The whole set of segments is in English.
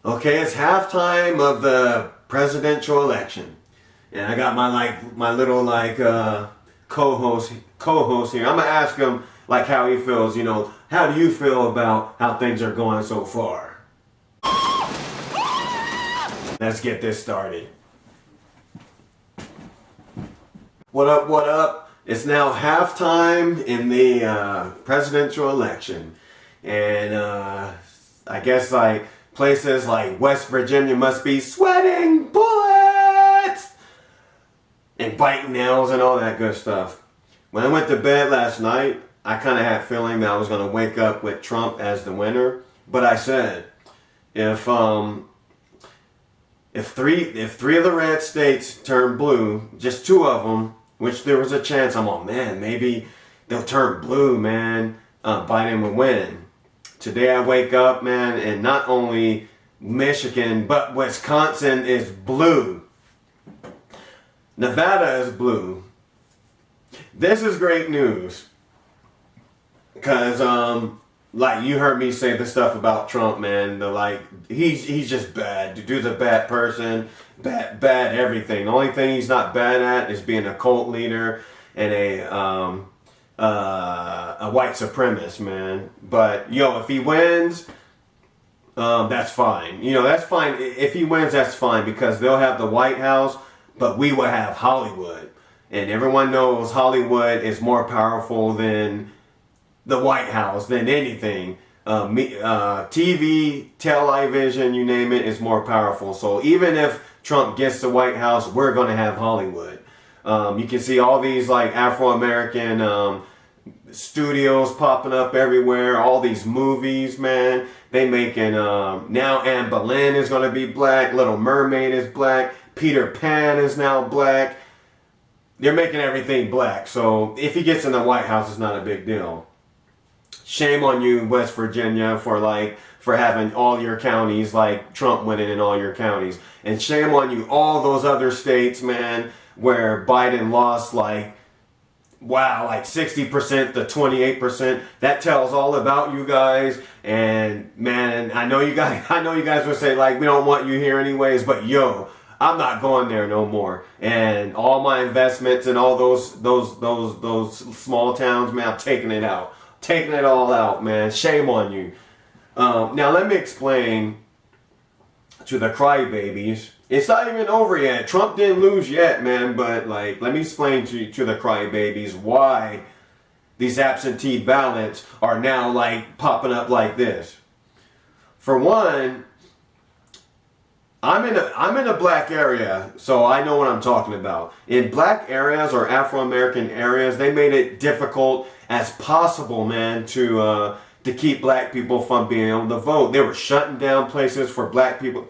Okay, it's halftime of the presidential election, and I got my little co-host here. I'm gonna ask him like how he feels. How do you feel about how things are going so far? Let's get this started. What up? What up? It's now halftime in the presidential election, and I guess like places like West Virginia must be sweating bullets and biting nails and all that good stuff. When I went to bed last night, I kind of had a feeling that I was going to wake up with Trump as the winner. But I said, if three of the red states turn blue, just two of them, which there was a chance, I'm all, man, maybe they'll turn blue, man. Biden will win. Today I wake up, man, and not only Michigan, but Wisconsin is blue. Nevada is blue. This is great news. Because, like, you heard me say the stuff about Trump, man. He's just bad. The dude's a bad person. Bad everything. The only thing he's not bad at is being a cult leader and a white supremacist, man. But, if he wins, that's fine. That's fine. If he wins, that's fine because they'll have the White House, but we will have Hollywood. And everyone knows Hollywood is more powerful than the White House, than anything. TV, television, you name it, is more powerful. So even if Trump gets the White House, we're going to have Hollywood. You can see all these like Afro-American studios popping up everywhere. All these movies, man. They making now Anne Boleyn is going to be black. Little Mermaid is black. Peter Pan is now black. They're making everything black. So if he gets in the White House, it's not a big deal. Shame on you, West Virginia, for having all your counties like Trump winning in all your counties. And shame on you, all those other states, man, where Biden lost like 60% to 28%. That tells all about you guys. And man, I know you guys would say like we don't want you here anyways, but I'm not going there no more. And all my investments and all those small towns, man, I'm taking it out. Taking it all out, man. Shame on you. Now let me explain to the crybabies. It's not even over yet. Trump didn't lose yet, man. But let me explain to the crybabies why these absentee ballots are now popping up like this. For one, I'm in a black area, so I know what I'm talking about. In black areas or Afro-American areas, they made it difficult as possible, man, to keep black people from being able to vote. They were shutting down places for black people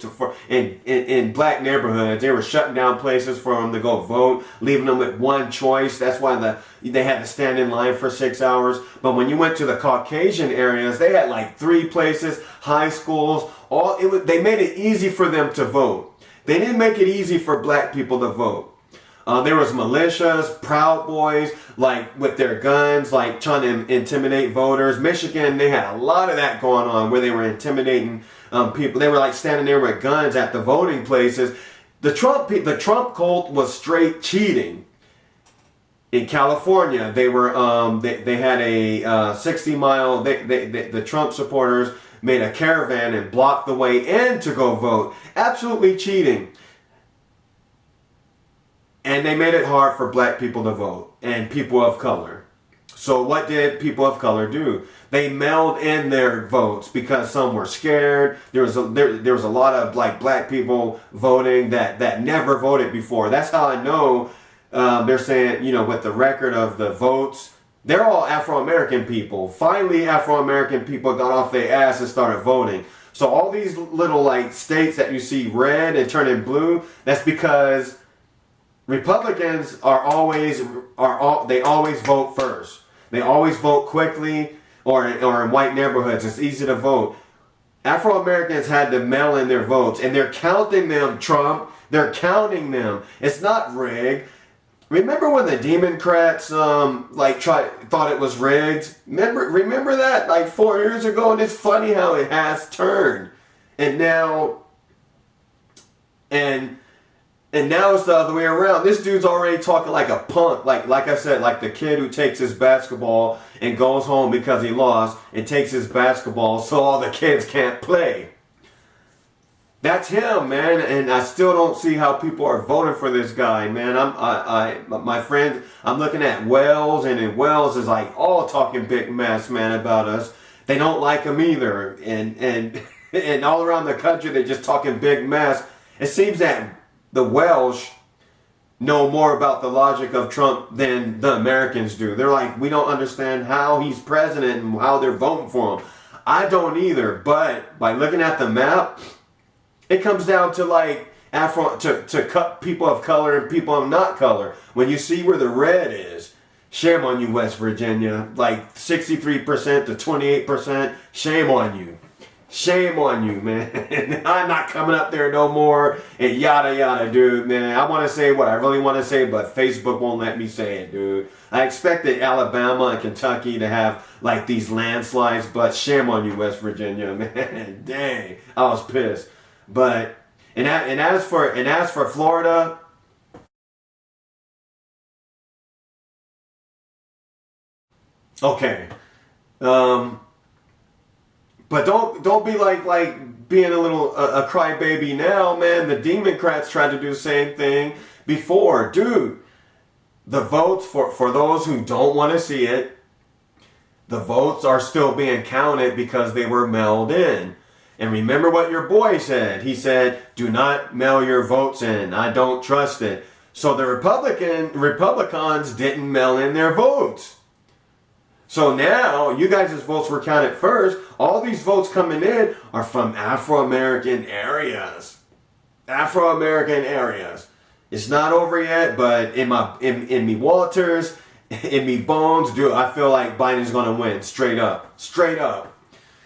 in black neighborhoods. They were shutting down places for them to go vote, leaving them with one choice. That's why they had to stand in line for 6 hours. But when you went to the Caucasian areas, they had like 3 places, high schools. They made it easy for them to vote. They didn't make it easy for black people to vote. There was militias, Proud Boys, with their guns, trying to intimidate voters. Michigan, they had a lot of that going on where they were intimidating people. They were standing there with guns at the voting places. The Trump cult was straight cheating. In California, they were they had a 60-mile. The Trump supporters made a caravan and blocked the way in to go vote. Absolutely cheating. And they made it hard for black people to vote and people of color. So what did people of color do? They mailed in their votes because some were scared. There was a lot of black people voting that never voted before. That's how I know they're saying, with the record of the votes, they're all Afro-American people. Finally, Afro-American people got off their ass and started voting. So all these little states that you see red and turning blue, that's because Republicans always vote first. They always vote quickly or in white neighborhoods. It's easy to vote. Afro-Americans had to mail in their votes, and they're counting them, Trump. They're counting them. It's not rigged. Remember when the Democrats thought it was rigged? Remember that 4 years ago, and it's funny how it has turned. And now, and now it's the other way around. This dude's already talking like a punk. Like I said, like the kid who takes his basketball and goes home because he lost and takes his basketball so all the kids can't play. That's him, man. And I still don't see how people are voting for this guy, man. My friends, I'm looking at Wells, and in Wells is like all talking big mess, man, about us. They don't like him either. And all around the country, they're just talking big mess. It seems that the Welsh know more about the logic of Trump than the Americans do. They're like, we don't understand how he's president and how they're voting for him. I don't either, but by looking at the map, it comes down to like to cut people of color and people of not color. When you see where the red is, shame on you, West Virginia. Like 63% to 28%, shame on you. Shame on you, man. I'm not coming up there no more and yada yada, dude, man. I want to say what I really want to say, but Facebook won't let me say it, dude. I expected Alabama and Kentucky to have like these landslides, but shame on you, West Virginia, man. Dang, I was pissed. But and as for Florida, okay. But don't be like being a little a crybaby now, man. The Democrats tried to do the same thing before, dude. The votes for those who don't want to see it, the votes are still being counted because they were mailed in. And remember what your boy said. He said, "Do not mail your votes in. I don't trust it." So the Republicans didn't mail in their votes. So now, you guys' votes were counted first. All these votes coming in are from Afro-American areas. Afro-American areas. It's not over yet, but in me Walters, in me bones, dude, I feel like Biden's gonna win. Straight up. Straight up.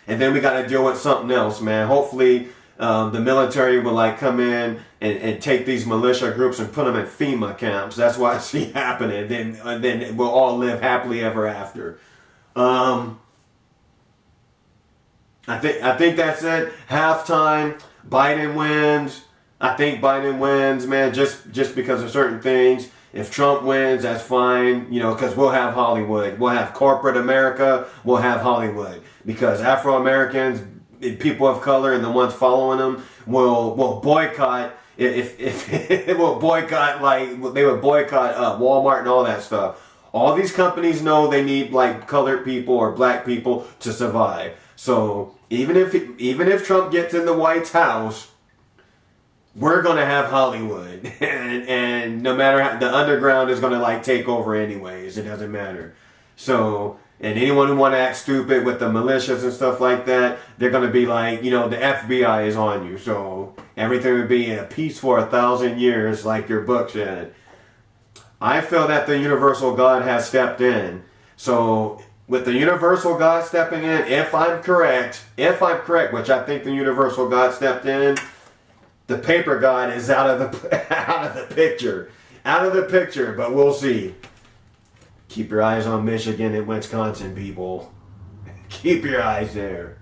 And then we gotta deal with something else, man. Hopefully, the military will like come in and take these militia groups and put them in FEMA camps. That's what I see happening. Then we'll all live happily ever after. I think that's it. Halftime, Biden wins. I think Biden wins, man, just because of certain things. If Trump wins, that's fine, you know, because we'll have Hollywood. We'll have corporate America. We'll have Hollywood. Because Afro-Americans, people of color, and the ones following them will boycott. If it will boycott, like they would boycott Walmart and all that stuff. All these companies know they need like colored people or black people to survive. So even if Trump gets in the White House, we're gonna have Hollywood, and no matter how, the underground is gonna like take over anyways. It doesn't matter. So and anyone who want to act stupid with the militias and stuff like that, they're gonna be like, you know, the FBI is on you. So everything would be a peace for 1,000 years, like your book said. I feel that the universal God has stepped in. So with the universal God stepping in, if I'm correct, which I think the universal God stepped in, the paper God is out of the picture. Out of the picture, but we'll see. Keep your eyes on Michigan and Wisconsin, people. Keep your eyes there.